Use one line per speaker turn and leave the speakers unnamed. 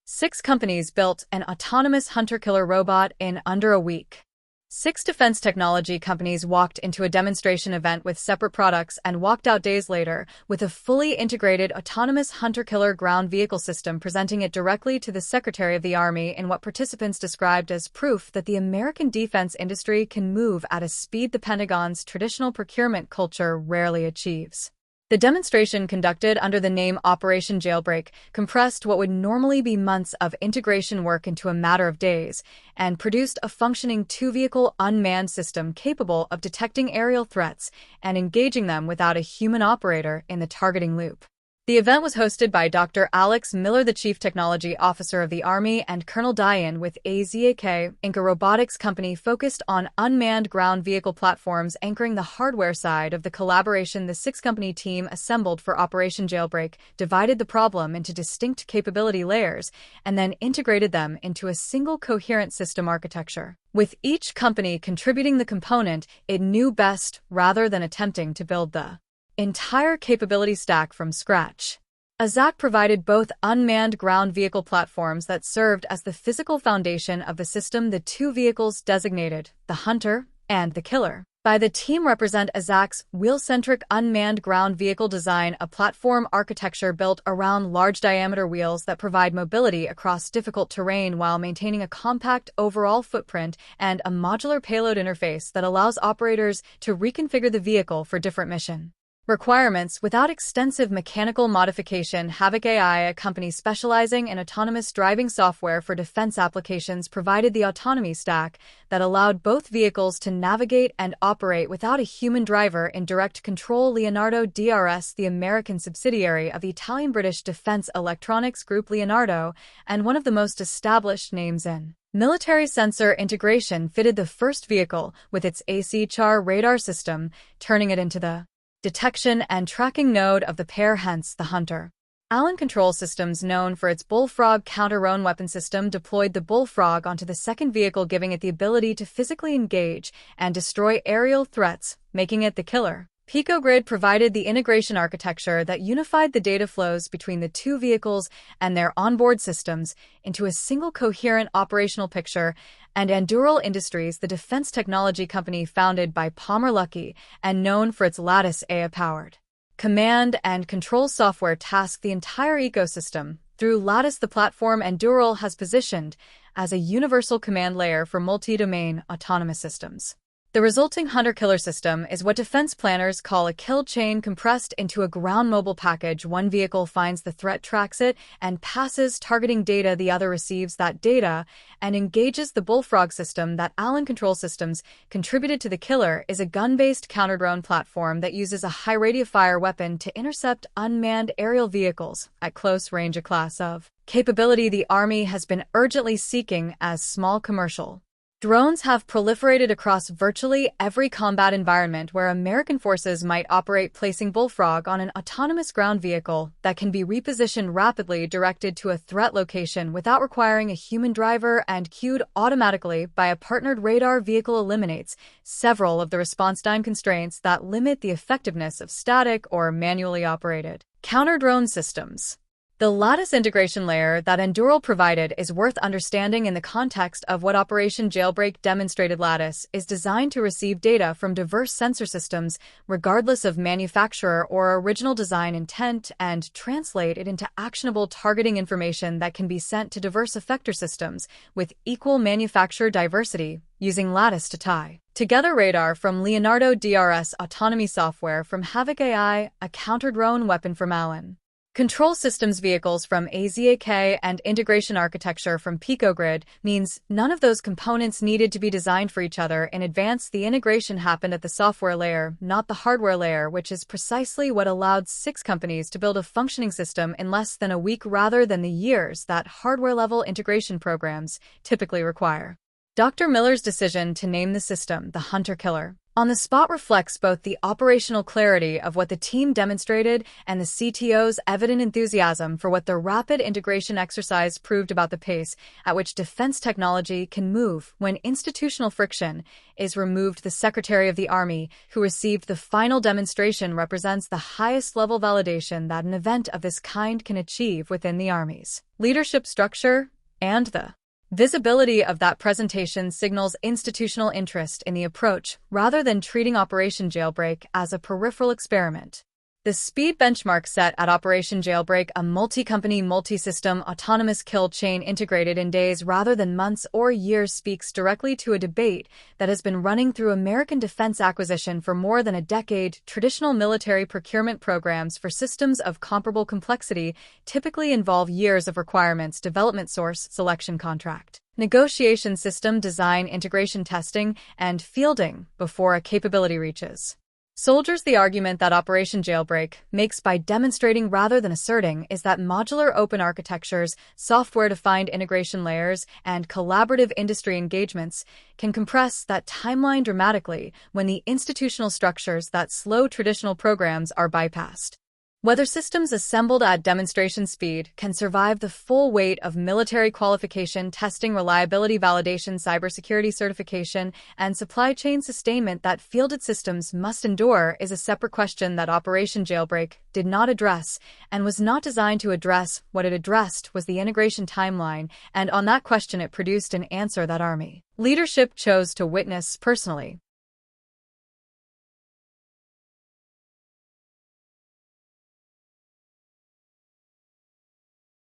6 companies built an autonomous hunter-killer robot in under a week. 6 defense technology companies walked into a demonstration event with separate products and walked out days later with a fully integrated autonomous hunter-killer ground vehicle system, presenting it directly to the Secretary of the Army in what participants described as proof that the American defense industry can move at a speed the Pentagon's traditional procurement culture rarely achieves. The demonstration, conducted under the name Operation Jailbreak, compressed what would normally be months of integration work into a matter of days and produced a functioning 2-vehicle unmanned system capable of detecting aerial threats and engaging them without a human operator in the targeting loop. The event was hosted by Dr. Alex Miller, the Chief Technology Officer of the Army, and Colonel Diane with AZAK, Inc., a robotics company focused on unmanned ground vehicle platforms, anchoring the hardware side of the collaboration. The 6-company team assembled for Operation Jailbreak divided the problem into distinct capability layers and then integrated them into a single coherent system architecture, with each company contributing the component it knew best rather than attempting to build the entire capability stack from scratch. AZAK provided both unmanned ground vehicle platforms that served as the physical foundation of the system, the 2 vehicles designated the Hunter and the Killer by the team represent AZAK's wheel-centric unmanned ground vehicle design, a platform architecture built around large-diameter wheels that provide mobility across difficult terrain while maintaining a compact overall footprint, and a modular payload interface that allows operators to reconfigure the vehicle for different mission requirements without extensive mechanical modification. HavocAI, a company specializing in autonomous driving software for defense applications, provided the autonomy stack that allowed both vehicles to navigate and operate without a human driver in direct control. Leonardo DRS, the American subsidiary of the Italian-British defense electronics group Leonardo, and one of the most established names in military sensor integration, fitted the first vehicle with its ACHR radar system, turning it into the detection and tracking node of the pair, hence the Hunter. Allen Control Systems, known for its Bullfrog counter-drone weapon system, deployed the Bullfrog onto the second vehicle, giving it the ability to physically engage and destroy aerial threats, making it the Killer. Picogrid provided the integration architecture that unified the data flows between the 2 vehicles and their onboard systems into a single coherent operational picture, and Anduril Industries, the defense technology company founded by Palmer Luckey and known for its Lattice AI-powered command and control software, tasked the entire ecosystem. Through Lattice, the platform Anduril has positioned as a universal command layer for multi-domain autonomous systems. The resulting hunter-killer system is what defense planners call a kill chain, compressed into a ground mobile package. One vehicle finds the threat, tracks it, and passes targeting data. The other receives that data and engages the Bullfrog system that Allen Control Systems contributed to. The Killer is a gun-based counter-drone platform that uses a high rate of fire weapon to intercept unmanned aerial vehicles at close range, a class of capability the Army has been urgently seeking as small commercial drones have proliferated across virtually every combat environment where American forces might operate, placing Bullfrog on an autonomous ground vehicle that can be repositioned rapidly, directed to a threat location without requiring a human driver, and cued automatically by a partnered radar vehicle, eliminates several of the response time constraints that limit the effectiveness of static or manually operated counter-drone systems. The Lattice integration layer that Anduril provided is worth understanding in the context of what Operation Jailbreak demonstrated. Lattice is designed to receive data from diverse sensor systems, regardless of manufacturer or original design intent, and translate it into actionable targeting information that can be sent to diverse effector systems with equal manufacturer diversity, using Lattice to tie together radar from Leonardo DRS, autonomy software from HavocAI, a counter-drone weapon from Allen Control Systems vehicles from AZAK, and integration architecture from Picogrid, means none of those components needed to be designed for each other in advance. The integration happened at the software layer, not the hardware layer, which is precisely what allowed 6 companies to build a functioning system in less than a week rather than the years that hardware-level integration programs typically require. Dr. Miller's decision to name the system the Hunter-Killer On the spot reflects both the operational clarity of what the team demonstrated and the CTO's evident enthusiasm for what the rapid integration exercise proved about the pace at which defense technology can move when institutional friction is removed. The Secretary of the Army, who received the final demonstration, represents the highest level validation that an event of this kind can achieve within the Army's leadership structure, and the visibility of that presentation signals institutional interest in the approach rather than treating Operation Jailbreak as a peripheral experiment. The speed benchmark set at Operation Jailbreak, a multi-company, multi-system autonomous kill chain integrated in days rather than months or years, speaks directly to a debate that has been running through American defense acquisition for more than a decade. Traditional military procurement programs for systems of comparable complexity typically involve years of requirements development, source selection, contract negotiation, system design, integration, testing, and fielding before a capability reaches soldiers. The argument that Operation Jailbreak makes by demonstrating rather than asserting is that modular open architectures, software-defined integration layers, and collaborative industry engagements can compress that timeline dramatically when the institutional structures that slow traditional programs are bypassed. Whether systems assembled at demonstration speed can survive the full weight of military qualification, testing, reliability validation, cybersecurity certification, and supply chain sustainment that fielded systems must endure is a separate question that Operation Jailbreak did not address and was not designed to address. What it addressed was the integration timeline, and on that question it produced an answer that Army leadership chose to witness personally.